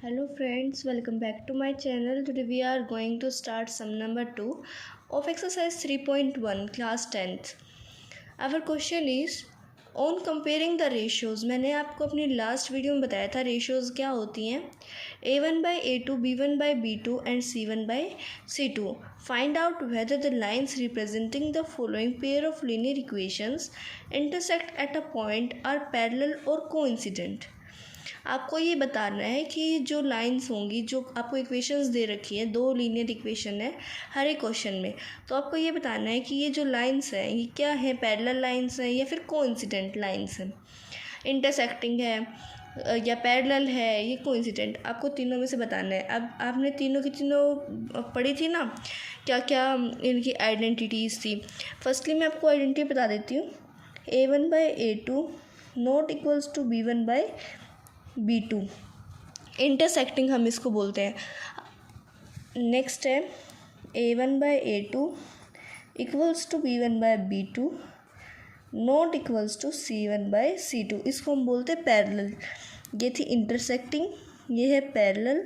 Hello friends, welcome back to my channel. Today we are going to start sum number 2 of exercise 3.1 class 10th. Our question is on comparing the ratios. मैंने आपको अपनी last video में बताया था ratios क्या होती हैं a1/a2, b1/b2 and c1/c2. Find out whether the lines representing the following pair of linear equations intersect at a point are parallel or coincident. आपको ये बताना है कि जो लाइंस होंगी, जो आपको इक्वेशंस दे रखी है, दो लीनियर इक्वेशन है हर एक क्वेश्चन में, तो आपको ये बताना है कि ये जो लाइंस हैं ये क्या है, पैरेलल लाइंस हैं या फिर कोइंसिडेंट लाइंस हैं, इंटरसेक्टिंग है या पैरेलल है, ये कोइंसिडेंट, आपको तीनों में से बताना है। अब आपने तीनों की तीनों पढ़ी थी ना, क्या क्या इनकी आइडेंटिटीज़ थी। फर्स्टली मैं आपको आइडेंटिटी बता देती हूँ। a1/a2 not equals to b1/b2, intersecting हम इसको बोलते हैं। नेक्स्ट है a1/a2 equals to b1/b2 not equals to c1/c2, इसको हम बोलते हैं पैरेलल। ये थी इंटरसेक्टिंग, ये है पैरेलल।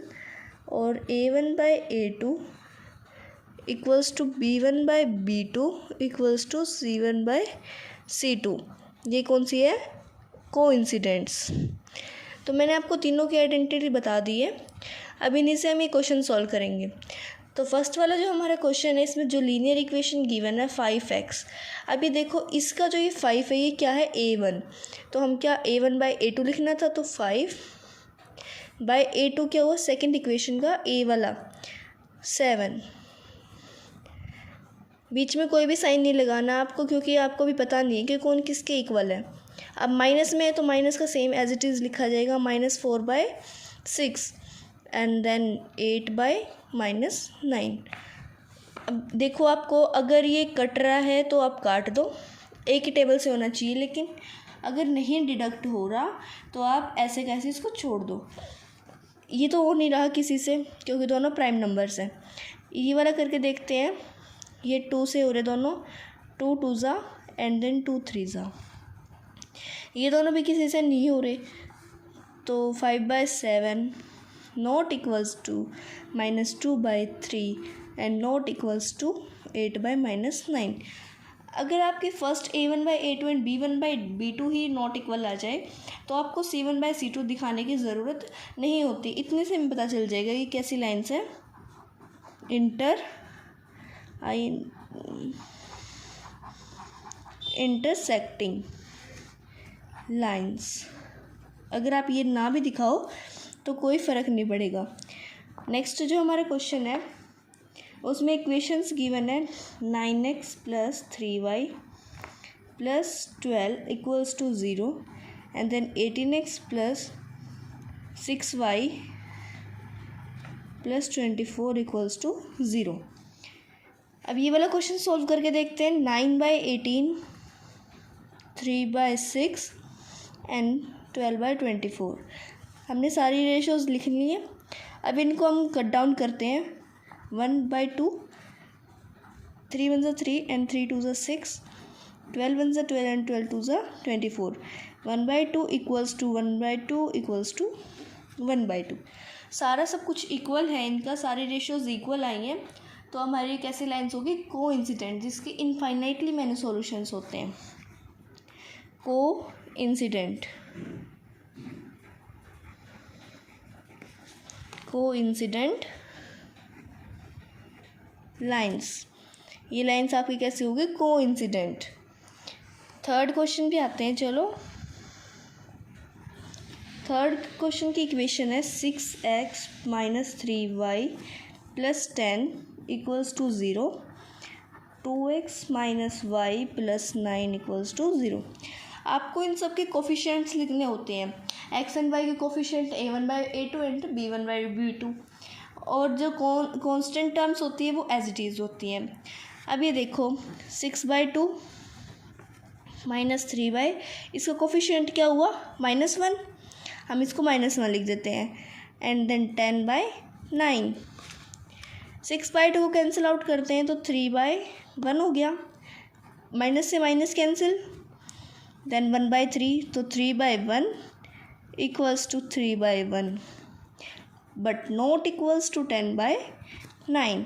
और a1/a2 equals to b1/b2 equals to c1/c2, ये कौन सी है, कोइंसिडेंट्स। तो मैंने आपको तीनों की आइडेंटिटी बता दी है। अब इन्हीं से हम ये क्वेश्चन सॉल्व करेंगे। तो फर्स्ट वाला जो हमारा क्वेश्चन है, इसमें जो लीनियर इक्वेशन गिवन है 5x। अभी देखो इसका जो ये 5 है ये क्या है, a1, तो हम क्या a1/a2 लिखना था, तो 5/a2 क्या हुआ, सेकंड इक्वेशन का a वाला 7। बीच में कोई भी साइन नहीं लगाना आपको, क्योंकि आपको भी पता नहीं है कि कौन किसके इक्वल है। अब माइनस में है तो माइनस का सेम एज इट इज़ लिखा जाएगा, -4/6 एंड देन 8/-9। अब देखो आपको अगर ये कट रहा है तो आप काट दो, एक ही टेबल से होना चाहिए, लेकिन अगर नहीं डिडक्ट हो रहा तो आप ऐसे कैसे इसको छोड़ दो। ये तो हो नहीं रहा किसी से, क्योंकि दोनों प्राइम नंबर्स हैं। ये वाला करके देखते हैं, ये 2 से हो रहे दोनों, 2 2 एंड देन 2 3। ये दोनों भी किसी से नहीं हो रहे, तो 5/7 not equals to -2/3 and not equals to 8/-9। अगर आपके फर्स्ट a1/a2 एंड b1/b2 ही नॉट इक्वल आ जाए तो आपको c1/c2 दिखाने की ज़रूरत नहीं होती। इतने से हमें पता चल जाएगा कि कैसी लाइन्स हैं, इंटरसेक्टिंग लाइंस। अगर आप ये ना भी दिखाओ तो कोई फ़र्क नहीं पड़ेगा। नेक्स्ट जो हमारा क्वेश्चन है उसमें इक्वेशंस गिवन है 9x + 3y + 12 equals to 0 and then 18x + 6y + 24 equals to 0। अब ये वाला क्वेश्चन सॉल्व करके देखते हैं। 9/18, 3/6 एंड 12/24, हमने सारी रेशोज़ लिख ली हैं। अब इनको हम कट डाउन करते हैं। 1/2, 3 1 3 and 3 2 6, 12 1 12 and 12 2 24। 1/2 equals to 1/2 equals to 1/2। सारा सब कुछ इक्वल है, इनका सारी रेशोज़ इक्वल आई हैं, तो हमारी कैसी लाइन्स होगी, कोइंसिडेंट, जिसके इनफाइनाइटली मैनी सॉल्यूशंस होते हैं, कोइंसिडेंट लाइन्स। ये लाइन्स आपकी कैसी होगी, कोइंसिडेंट। थर्ड क्वेश्चन पे आते हैं। चलो, थर्ड क्वेश्चन की इक्वेशन है 6x - 3y + 10 equals to 0, 2x - y + 9 equals to 0। आपको इन सब के कोफिशिएंट्स लिखने होते हैं। x एंड y के कोफिशिएंट a1/a2 एंड b1/b2, और जो कांस्टेंट टर्म्स होती है वो एज इट इज़ होती हैं। अब ये देखो 6/2 - 3y, इसका कोफिशिएंट क्या हुआ, -1, हम इसको -1 लिख देते हैं, एंड देन 10/9। 6/2 को कैंसिल आउट करते हैं तो 3/1 हो गया, माइनस से माइनस कैंसिल, देन 1/3, तो 3/1 equals to 3/1। But not equals to 10/9।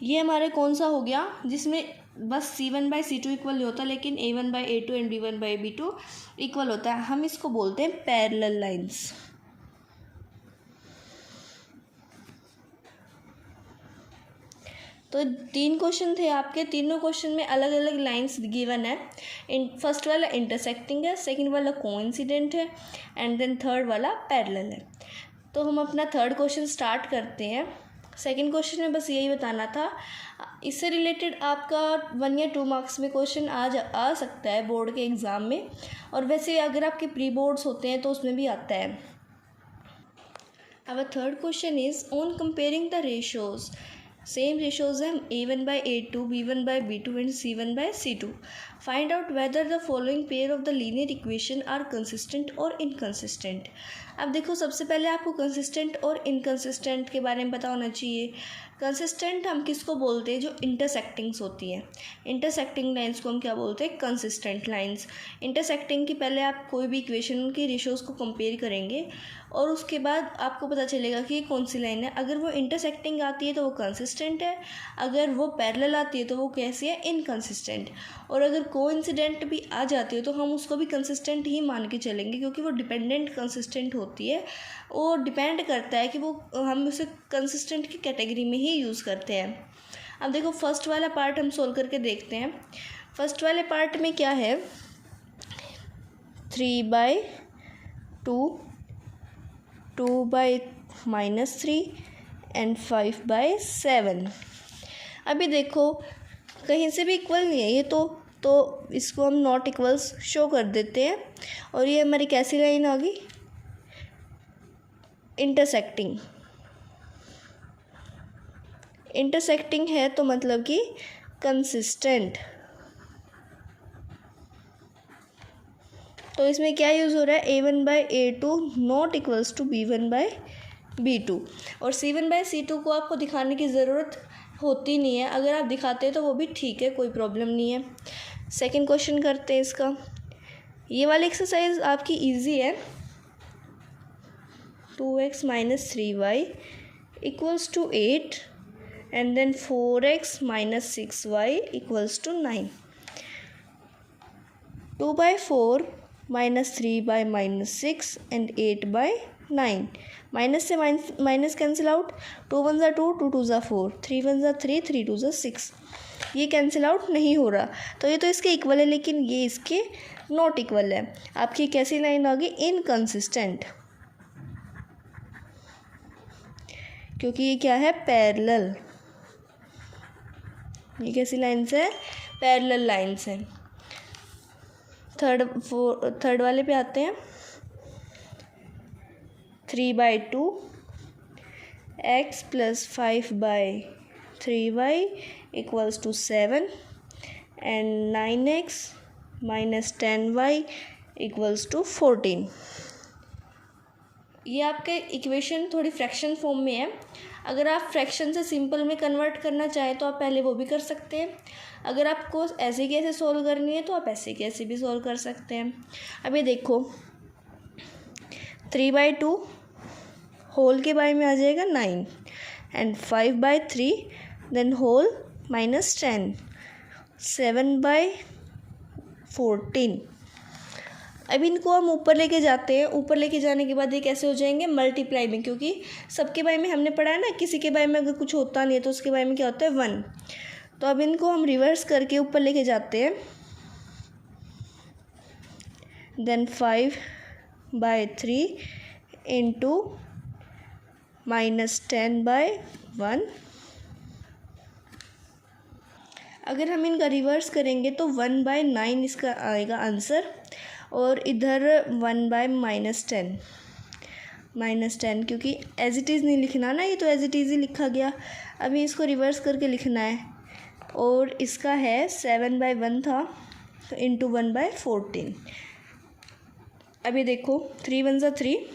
ये हमारे कौन सा हो गया, जिसमें बस C1/C2 इक्वल नहीं होता, लेकिन A1/A2 एंड B1/B2 इक्वल होता है। हम इसको बोलते हैं पैरेलल लाइंस। तो 3 क्वेश्चन थे आपके, तीनों क्वेश्चन में अलग अलग लाइंस गिवन है। फर्स्ट वाला इंटरसेक्टिंग है, सेकंड वाला कोइंसिडेंट है, एंड देन थर्ड वाला पैरेलल है। तो हम अपना थर्ड क्वेश्चन स्टार्ट करते हैं। सेकंड क्वेश्चन में बस यही बताना था। इससे रिलेटेड आपका 1 या 2 मार्क्स में क्वेश्चन आ सकता है बोर्ड के एग्ज़ाम में, और वैसे अगर आपके प्री बोर्ड्स होते हैं तो उसमें भी आता है। Our third question is on comparing the ratios. Same ratios हैं A1/A2, B1/B2 and C1/C2. Find out whether the following pair of the linear equation are consistent or inconsistent. अब देखो, सबसे पहले आपको कंसिस्टेंट और इनकंसिस्टेंट के बारे में पता होना चाहिए। कंसिस्टेंट हम किसको बोलते हैं, जो इंटरसेक्टिंग्स होती हैं। इंटरसेक्टिंग लाइंस को हम क्या बोलते हैं, कंसिस्टेंट लाइंस। इंटरसेक्टिंग की पहले आप कोई भी इक्वेशन की रेशियोज़ को कंपेयर करेंगे और उसके बाद आपको पता चलेगा कि कौन सी लाइन है। अगर वो इंटरसेक्टिंग आती है तो वो कंसिस्टेंट है, अगर वो पैरेलल आती है तो वो कैसी है, इनकंसिस्टेंट। और अगर कोइंसिडेंट भी आ जाती है तो हम उसको भी कंसिस्टेंट ही मान के चलेंगे, क्योंकि वो डिपेंडेंट कंसिस्टेंट होती है। वो डिपेंड करता है कि वो हम उसे कंसिस्टेंट की कैटेगरी में ही यूज़ करते हैं। अब देखो, फर्स्ट वाला पार्ट हम सोल्व करके देखते हैं। फर्स्ट वाले पार्ट में क्या है, 3/2, 2/-3 एंड 5/7। अभी देखो, कहीं से भी इक्वल नहीं है ये, तो इसको हम नॉट इक्वल्स शो कर देते हैं। और ये हमारी कैसी लाइन आ गई, इंटरसेक्टिंग। इंटरसेक्टिंग है तो मतलब कि कंसिस्टेंट। तो इसमें क्या यूज़ हो रहा है, A1/A2 not equals to B1/B2। और C1/C2 को आपको दिखाने की ज़रूरत होती नहीं है, अगर आप दिखाते हैं तो वो भी ठीक है, कोई प्रॉब्लम नहीं है। सेकंड क्वेश्चन करते हैं इसका। ये वाली एक्सरसाइज आपकी इजी है। 2x - 3y equals to 8 and then 4x - 6y equals to 9। 2/4 - 3/-6 and 8/9। Minus से माइनस कैंसिल आउट, 2 1 2, 2 2 4, 3 1 3, 3 2 6। ये कैंसिल आउट नहीं हो रहा, तो ये तो इसके इक्वल है, लेकिन ये इसके नॉट इक्वल है। आपकी कैसी लाइन आ गई, इनकंसिस्टेंट, क्योंकि ये क्या है, पैरेलल। ये कैसी लाइन्स है, पैरेलल लाइन्स हैं। थर्ड वाले पे आते हैं। 3/2 x + 5/3y equals to 7 and 9x - 10y equals to 14। ये आपके इक्वेशन थोड़ी फ्रैक्शन फॉर्म में है। अगर आप फ्रैक्शन से सिंपल में कन्वर्ट करना चाहें तो आप पहले वो भी कर सकते हैं। अगर आपको ऐसे कैसे सॉल्व करनी है तो आप ऐसे कैसे भी सॉल्व कर सकते हैं। अभी देखो, 3/2 होल के बारे में आ जाएगा 9 एंड 5/3 देन होल -10, 7/14। अब इनको हम ऊपर लेके जाते हैं। ऊपर लेके जाने के बाद ये कैसे हो जाएंगे, मल्टीप्लाई में, क्योंकि सबके बारे में हमने पढ़ा है ना, किसी के बारे में अगर कुछ होता नहीं है तो उसके बारे में क्या होता है, 1। तो अब इनको हम रिवर्स करके ऊपर लेके जाते हैं। Then 5/3 into -10/1। अगर हम इनका रिवर्स करेंगे तो 1/9 इसका आएगा आंसर, और इधर 1/-10 -10, क्योंकि एज इट इज़ नहीं लिखना ना, ये तो एज इट इज़ ही लिखा गया। अभी इसको रिवर्स करके लिखना है, और इसका है 7/1 था तो इंटू 1/14। अभी देखो, 3 1 3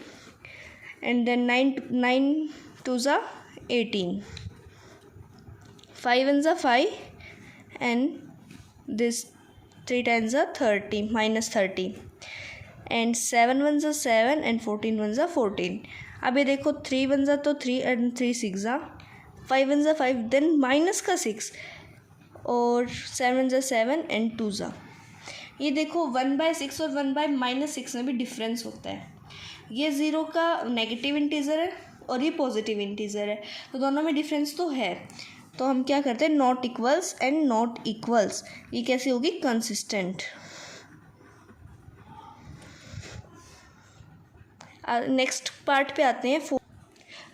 and then 9 2 18, 5 1 5 and this 3 10 30 -30 and 7 1 7 and 14 1 14। अब ये देखो 3 वन ज़ा तो 3 एंड 3 6 ज़ा, 5 वन ज़ा 5, देन माइनस का 6 और 7 वन ज़ा 7 एंड 2 ज़ा। ये देखो 1/6 और 1/-6 में भी डिफरेंस होता है। ये 0 का नेगेटिव इंटीजर है और ये पॉजिटिव इंटीजर है, तो दोनों में डिफरेंस तो है। तो हम क्या करते हैं, not equals and not equals. ये कैसी होगी, कंसिस्टेंट। नेक्स्ट पार्ट पे आते हैं।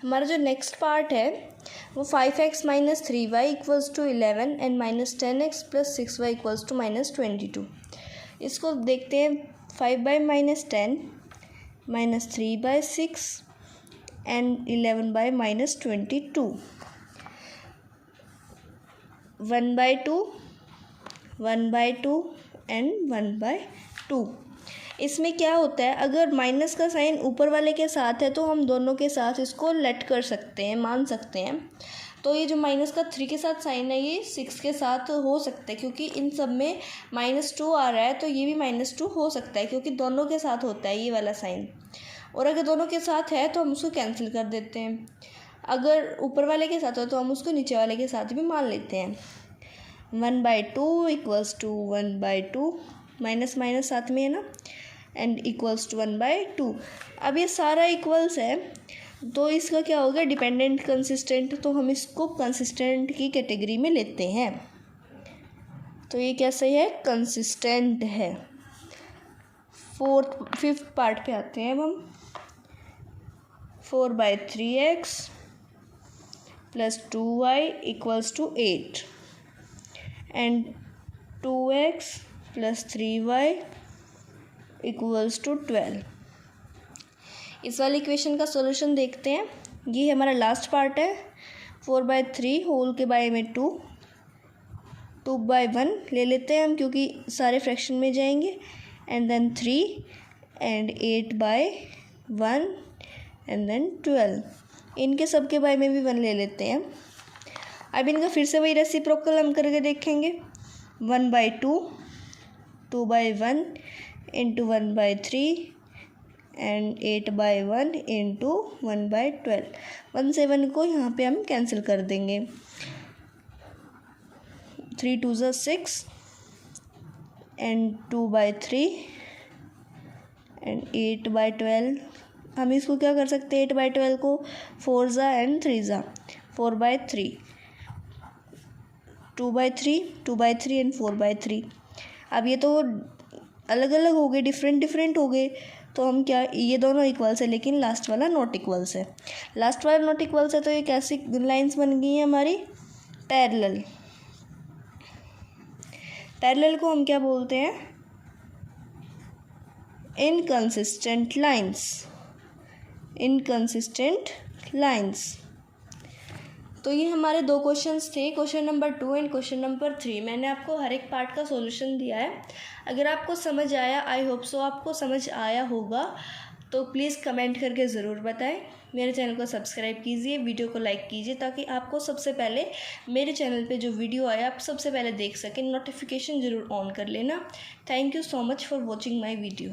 हमारा जो नेक्स्ट पार्ट है वो 5x - 3y = 11 and -10x + 6y = -22। इसको देखते हैं। 5/-10 -3/6 एंड 11/-22, 1/2, 1/2 एंड 1/2। इसमें क्या होता है, अगर माइनस का साइन ऊपर वाले के साथ है तो हम दोनों के साथ इसको लेट कर सकते हैं, मान सकते हैं। तो ये जो माइनस का 3 के साथ साइन है ये 6 के साथ हो सकता है, क्योंकि इन सब में -2 आ रहा है, तो ये भी -2 हो सकता है क्योंकि दोनों के साथ होता है ये वाला साइन। और अगर दोनों के साथ है तो हम उसको कैंसिल कर देते हैं। अगर ऊपर वाले के साथ हो तो हम उसको नीचे वाले के साथ भी मान लेते हैं। 1/2 = 1/2, माइनस माइनस साथ में है ना, एंड = 1/2। अब ये सारा इक्वल्स है, तो इसका क्या होगा, डिपेंडेंट कंसिस्टेंट। तो हम इसको कंसिस्टेंट की कैटेगरी में लेते हैं। तो ये कैसे है, कंसिस्टेंट है। फिफ्थ पार्ट पे आते हैं अब हम। 4/3x + 2y = 8 and 2x + 3y = 12। इस वाली इक्वेशन का सॉल्यूशन देखते हैं। ये हमारा लास्ट पार्ट है। 4/3 होल के बाय में 2, 2/1 ले लेते हैं हम क्योंकि सारे फ्रैक्शन में जाएंगे, and then 3 and 8/1 and then 12। इनके सब के बाय में भी 1 ले लेते हैं। अब इनका फिर से वही रेसिप्रोकल हम करके देखेंगे। 1/2, 2/1 इंटू 1/3 एंड 8/1 इंटू 1/12। 1 से 1 को यहाँ पे हम कैंसिल कर देंगे। 3 2 ज़ा 6 एंड 2/3 एंड 8/12। हम इसको क्या कर सकते हैं, 8/12 को 4 ज़ा एंड 3 ज़ा, 4/3, 2/3, 2/3 एंड 4/3। अब ये तो अलग अलग हो गए, डिफरेंट हो गए, तो हम क्या, ये दोनों इक्वल्स है लेकिन लास्ट वाला नॉट इक्वल्स है। लास्ट वाला नॉट इक्वल्स है तो ये कैसी लाइंस बन गई हैं हमारी, पैरेलल। पैरेलल को हम क्या बोलते हैं, इनकंसिस्टेंट लाइंस, इनकंसिस्टेंट लाइंस। तो ये हमारे 2 क्वेश्चंस थे, question number 2 and question number 3। मैंने आपको हर एक पार्ट का सॉल्यूशन दिया है। अगर आपको समझ आया, आई होप सो आपको समझ आया होगा, तो प्लीज़ कमेंट करके ज़रूर बताएं। मेरे चैनल को सब्सक्राइब कीजिए, वीडियो को लाइक कीजिए, ताकि आपको सबसे पहले मेरे चैनल पे जो वीडियो आए आप सबसे पहले देख सकें। नोटिफिकेशन ज़रूर ऑन कर लेना। Thank you so much for watching my video.